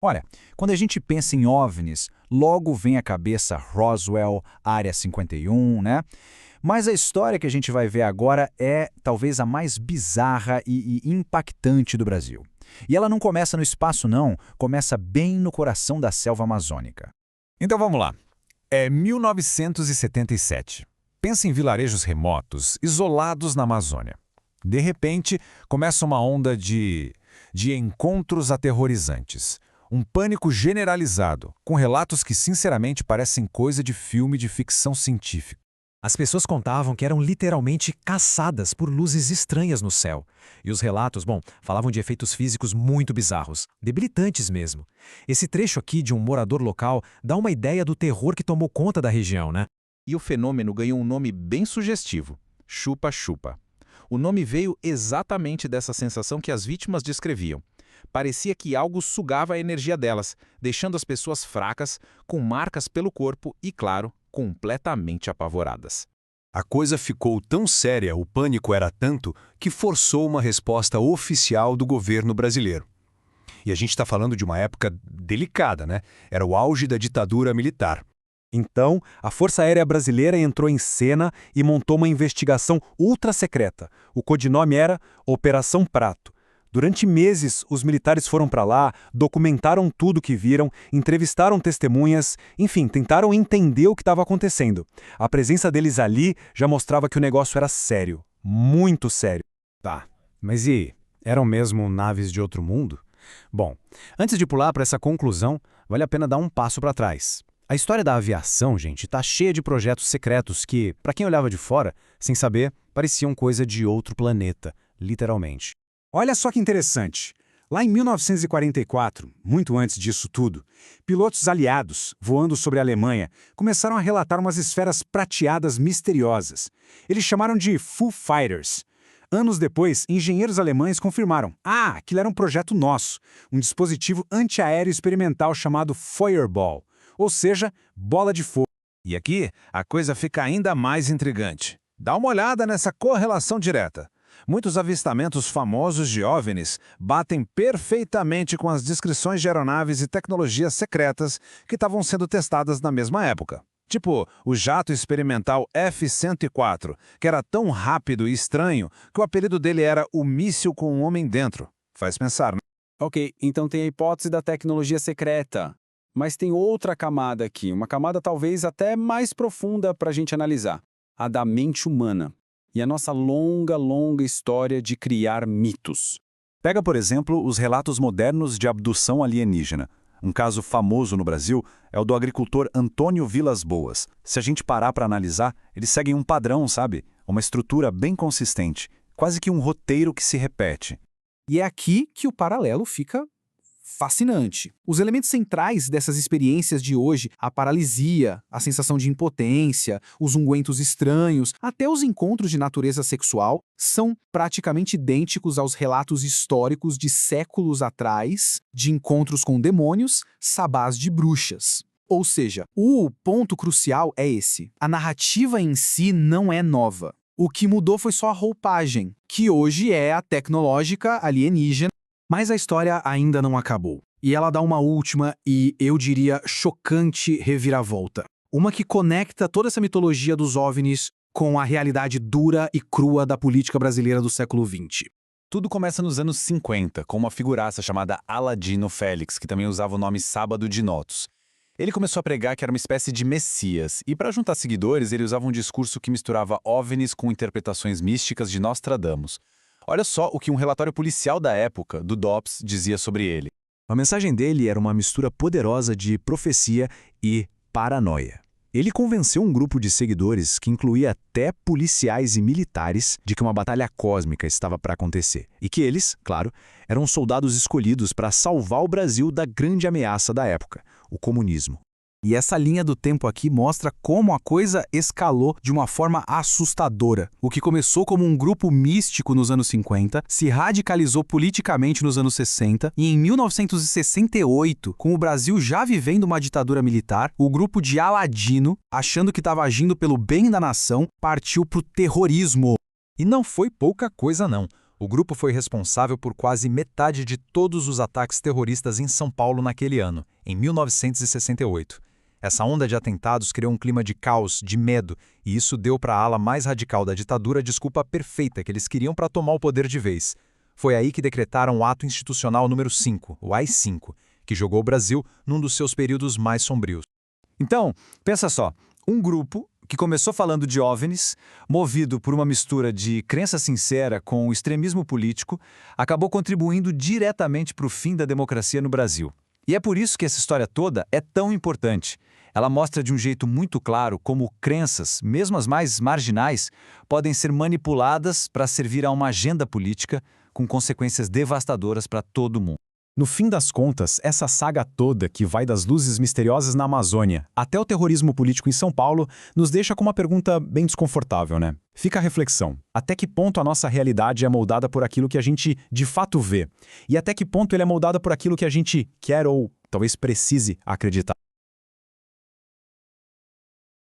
Olha, quando a gente pensa em OVNIs, logo vem à cabeça Roswell, Área 51, né? Mas a história que a gente vai ver agora é talvez a mais bizarra e impactante do Brasil. E ela não começa no espaço, não, começa bem no coração da selva amazônica. Então vamos lá. É 1977. Pensa em vilarejos remotos, isolados na Amazônia. De repente, começa uma onda de encontros aterrorizantes. Um pânico generalizado, com relatos que sinceramente parecem coisa de filme de ficção científica. As pessoas contavam que eram literalmente caçadas por luzes estranhas no céu. E os relatos, falavam de efeitos físicos muito bizarros, debilitantes mesmo. Esse trecho aqui de um morador local dá uma ideia do terror que tomou conta da região, né? E o fenômeno ganhou um nome bem sugestivo: chupa-chupa. O nome veio exatamente dessa sensação que as vítimas descreviam. Parecia que algo sugava a energia delas, deixando as pessoas fracas, com marcas pelo corpo e, claro, completamente apavoradas. A coisa ficou tão séria, o pânico era tanto, que forçou uma resposta oficial do governo brasileiro. E a gente está falando de uma época delicada, né? Era o auge da ditadura militar. Então, a Força Aérea Brasileira entrou em cena e montou uma investigação ultra-secreta. O codinome era Operação Prato. Durante meses, os militares foram para lá, documentaram tudo o que viram, entrevistaram testemunhas, enfim, tentaram entender o que estava acontecendo. A presença deles ali já mostrava que o negócio era sério, muito sério. Tá, mas e eram mesmo naves de outro mundo? Bom, antes de pular para essa conclusão, vale a pena dar um passo para trás. A história da aviação, gente, tá cheia de projetos secretos que, para quem olhava de fora, sem saber, pareciam coisa de outro planeta, literalmente. Olha só que interessante. Lá em 1944, muito antes disso tudo, pilotos aliados, voando sobre a Alemanha, começaram a relatar umas esferas prateadas misteriosas. Eles chamaram de Foo Fighters. Anos depois, engenheiros alemães confirmaram: aquilo era um projeto nosso, um dispositivo antiaéreo experimental chamado Feuerball, ou seja, bola de fogo. E aqui, a coisa fica ainda mais intrigante. Dá uma olhada nessa correlação direta. Muitos avistamentos famosos de OVNIs batem perfeitamente com as descrições de aeronaves e tecnologias secretas que estavam sendo testadas na mesma época. Tipo, o jato experimental F-104, que era tão rápido e estranho que o apelido dele era o míssil com um homem dentro. Faz pensar, né? Ok, então tem a hipótese da tecnologia secreta. Mas tem outra camada aqui, uma camada talvez até mais profunda para a gente analisar. A da mente humana. E a nossa longa história de criar mitos. Pega, por exemplo, os relatos modernos de abdução alienígena. Um caso famoso no Brasil é o do agricultor Antônio Vilas Boas. Se a gente parar para analisar, eles seguem um padrão, sabe? Uma estrutura bem consistente, quase que um roteiro que se repete. E é aqui que o paralelo fica fascinante. Os elementos centrais dessas experiências de hoje, a paralisia, a sensação de impotência, os ungüentos estranhos, até os encontros de natureza sexual, são praticamente idênticos aos relatos históricos de séculos atrás de encontros com demônios, sabás de bruxas. Ou seja, o ponto crucial é esse. A narrativa em si não é nova. O que mudou foi só a roupagem, que hoje é a tecnológica alienígena. Mas a história ainda não acabou. E ela dá uma última e, eu diria, chocante reviravolta. Uma que conecta toda essa mitologia dos OVNIs com a realidade dura e crua da política brasileira do século XX. Tudo começa nos anos 50, com uma figuraça chamada Aladino Félix, que também usava o nome Sábado de Notos. Ele começou a pregar que era uma espécie de messias, e para juntar seguidores ele usava um discurso que misturava OVNIs com interpretações místicas de Nostradamus. Olha só o que um relatório policial da época, do DOPS, dizia sobre ele. A mensagem dele era uma mistura poderosa de profecia e paranoia. Ele convenceu um grupo de seguidores, que incluía até policiais e militares, de que uma batalha cósmica estava para acontecer. E que eles, claro, eram soldados escolhidos para salvar o Brasil da grande ameaça da época, o comunismo. E essa linha do tempo aqui mostra como a coisa escalou de uma forma assustadora. O que começou como um grupo místico nos anos 50, se radicalizou politicamente nos anos 60, e em 1968, com o Brasil já vivendo uma ditadura militar, o grupo de Aladino, achando que estava agindo pelo bem da nação, partiu para o terrorismo. E não foi pouca coisa não. O grupo foi responsável por quase metade de todos os ataques terroristas em São Paulo naquele ano, em 1968. Essa onda de atentados criou um clima de caos, de medo, e isso deu para a ala mais radical da ditadura a desculpa perfeita que eles queriam para tomar o poder de vez. Foi aí que decretaram o Ato Institucional número 5, o AI-5, que jogou o Brasil num dos seus períodos mais sombrios. Então, pensa só, um grupo que começou falando de OVNIs, movido por uma mistura de crença sincera com o extremismo político, acabou contribuindo diretamente para o fim da democracia no Brasil. E é por isso que essa história toda é tão importante. Ela mostra de um jeito muito claro como crenças, mesmo as mais marginais, podem ser manipuladas para servir a uma agenda política com consequências devastadoras para todo mundo. No fim das contas, essa saga toda, que vai das luzes misteriosas na Amazônia até o terrorismo político em São Paulo, nos deixa com uma pergunta bem desconfortável, né? Fica a reflexão. Até que ponto a nossa realidade é moldada por aquilo que a gente de fato vê? E até que ponto ele é moldado por aquilo que a gente quer ou talvez precise acreditar?